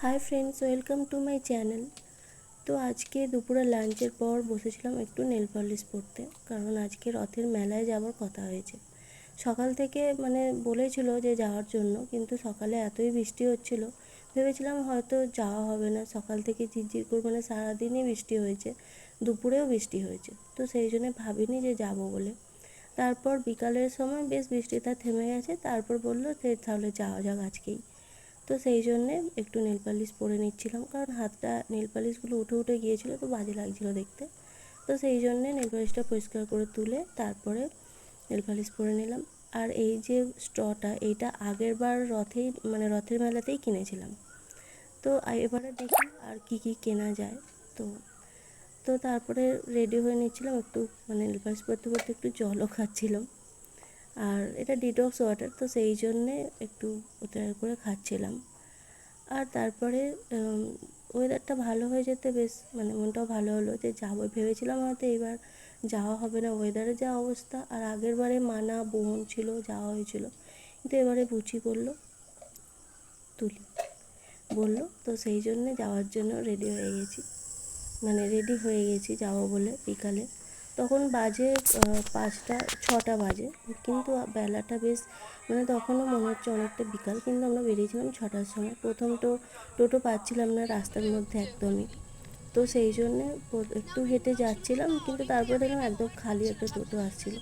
Hi friends, welcome to my channel. তো আজকে দুপুরে লাঞ্চের পর বসেছিলাম একটু নেল পলিশ পরতে, কারণ আজকে রথের মেলায় যাওয়ার কথা হয়েছে। সকাল থেকে বলেছিল যে যাওয়ার জন্য, কিন্তু সকালে এতই বৃষ্টি হচ্ছিল, ভেবেছিলাম হয়তো যাওয়া হবে না। সকাল থেকে ঝিরঝির করে সারাদিনই বৃষ্টি হয়েছে, দুপুরেও বৃষ্টি হয়েছে, তো সেই জন্য ভাবিনি যে যাব বলে। তারপর বিকালের সময় বেশ বৃষ্টিটা থেমে গেছে, তারপর বললো যে তাহলে যাওয়া যাক আজকেই। তো সেই জন্যে একটু নেল পালিশ পরে নিচ্ছিলাম, কারণ হাতটা নেল পালিশগুলো উঠে উঠে গিয়েছিলো, তো বাজে লাগছিলো দেখতে। তো সেই জন্যে নেল পালিশটা পরিষ্কার করে তুলে তারপরে নেল পালিশ পরে নিলাম। আর এই যে স্ট্রটা, এইটা আগের বার রথের মেলাতেই কিনেছিলাম। তো এবারে দেখি আর কি কি কেনা যায়। তো তো তারপরে রেডি হয়ে নিচ্ছিলাম, একটু নেল পালিশ পরতে পরতে একটু জলও খাচ্ছিলাম। আর এটা ডিটক্স ওয়াটার, তো সেই জন্যে একটু ওটা করে খাচ্ছিলাম। আর তারপরে ওয়েদারটা ভালো হয়ে যেতে বেশ মনটাও ভালো হলো যে যাবো। ভেবেছিলাম হয়তো এবার যাওয়া হবে না, ওয়েদারের যা অবস্থা। আর আগের বারে মানা বোন ছিল, যাওয়া হয়েছিল, কিন্তু এবারে বুচি বললো, তুলি বললো, তো সেই জন্যে যাওয়ার জন্য রেডি হয়ে গেছি যাবো বলে। বিকালে তখন বাজে 5টা 6টা বাজে, কিন্তু বেলাটা বেশ তখনও মনে হচ্ছে অনেকটা বিকাল, কিন্তু আমরা বেরিয়েছিলাম 6টার সময়। প্রথম তো টোটো পাচ্ছিলাম না রাস্তার মধ্যে একদমই, তো সেই জন্যে একটু হেঁটে যাচ্ছিলাম, কিন্তু তারপরে দেখলাম একদম খালি একটা টোটো আসছিল।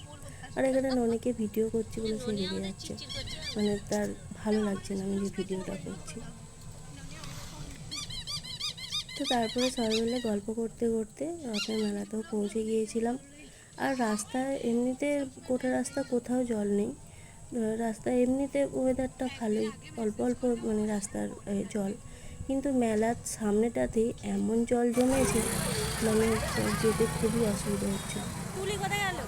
আর এখানে ননিকে ভিডিও করছি বলে সে রেগে যাচ্ছে, তার ভালো লাগছে না আমি যে ভিডিওটা করছি। তো তারপরে সবাই মিলে গল্প করতে করতে রথের মেলাতেও পৌঁছে গিয়েছিলাম। আর রাস্তায় এমনিতে গোটা রাস্তা কোথাও জল নেই, রাস্তায় এমনিতে ওয়েদারটা ভালোই, অল্প অল্প রাস্তার জল, কিন্তু মেলার সামনেটাতেই এমন জল জমেছে, যেতে খুবই অসুবিধা হচ্ছে। তুলি কোথায় গেল?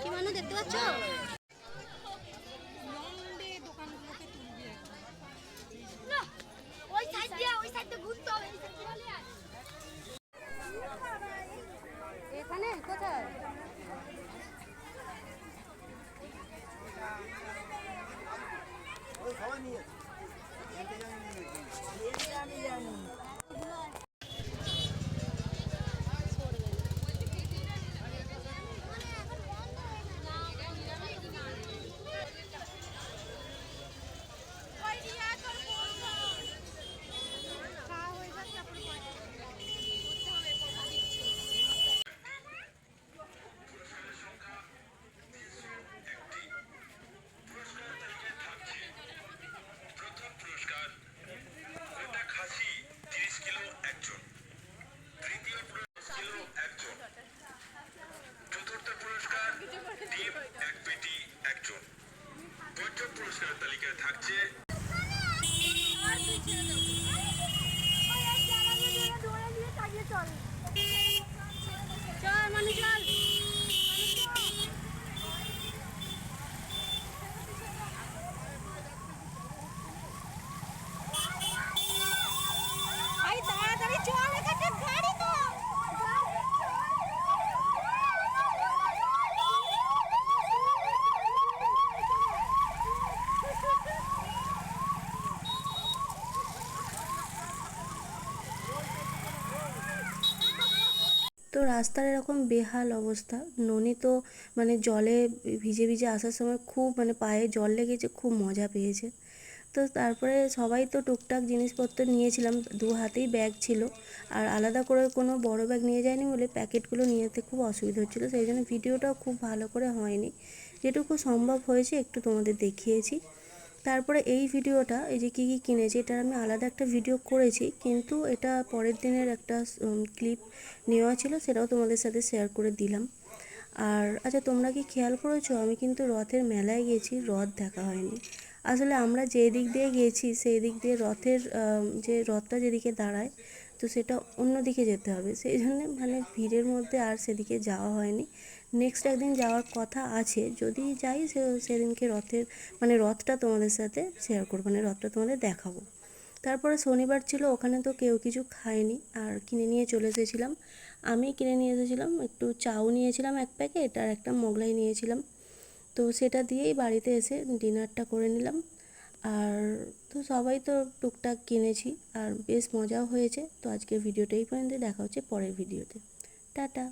কি মানুষ দেখতে পাচ্ছ? এখানে কোথায়? পুরস্কারের তালিকায় থাকছে তো রাস্তার এরকম বেহাল অবস্থা। ননি তো জলে ভিজে ভিজে আসার সময় খুব পায়ে জল লেগেছে, খুব মজা পেয়েছে। তো তারপরে সবাই তো টুকটাক জিনিসপত্র নিয়েছিলাম, 2 হাতেই ব্যাগ ছিল, আর আলাদা করে কোনো বড় ব্যাগ নিয়ে যায়নি বলে প্যাকেটগুলো নিয়ে যেতে খুব অসুবিধা হচ্ছিলো, সেই জন্য ভিডিওটাও খুব ভালো করে হয়নি। যেটুকু সম্ভব হয়েছে একটু তোমাদের দেখিয়েছি। তারপরে এই ভিডিওটা, এই যে কী কী কিনেছি, এটার আমি আলাদা একটা ভিডিও করেছি, কিন্তু এটা পরের দিনের একটা ক্লিপ নেওয়া ছিল, সেটাও তোমাদের সাথে শেয়ার করে দিলাম। আর আচ্ছা, তোমরা কি খেয়াল করেছো, আমি কিন্তু রথের মেলায় গেছি, রথ দেখা হয়নি। আসলে আমরা যে দিক দিয়ে গেছি সেই দিক দিয়ে যে রথটা যেদিকে দাঁড়ায়, তো সেটা অন্য দিকে যেতে হবে, সেই জন্য ভিড়ের মধ্যে আর সেদিকে যাওয়া হয়নি। নেক্সট একদিন যাওয়ার কথা আছে, যদি যাই সেদিনকে রথটা তোমাদের সাথে শেয়ার করবো, মানে রথটা তোমাদের দেখাবো। তারপরে শনিবার ছিল, ওখানে তো কেউ কিছু খায়নি, আর কিনে নিয়ে চলে এসেছিলাম। আমি কিনে নিয়ে এসেছিলাম একটু চাউ নিয়েছিলাম 1 প্যাকেট, আর একটা মোগলাই নিয়েছিলাম। তো সেটা দিয়েই বাড়িতে এসে ডিনারটা করে নিলাম। আর তো সবাই তো টুকটাক কিনেছি, আর বেশ মজাও হয়েছে। তো আজকের ভিডিওটা এই পর্যন্ত, দেখা হচ্ছে পরের ভিডিওতে। টাটা।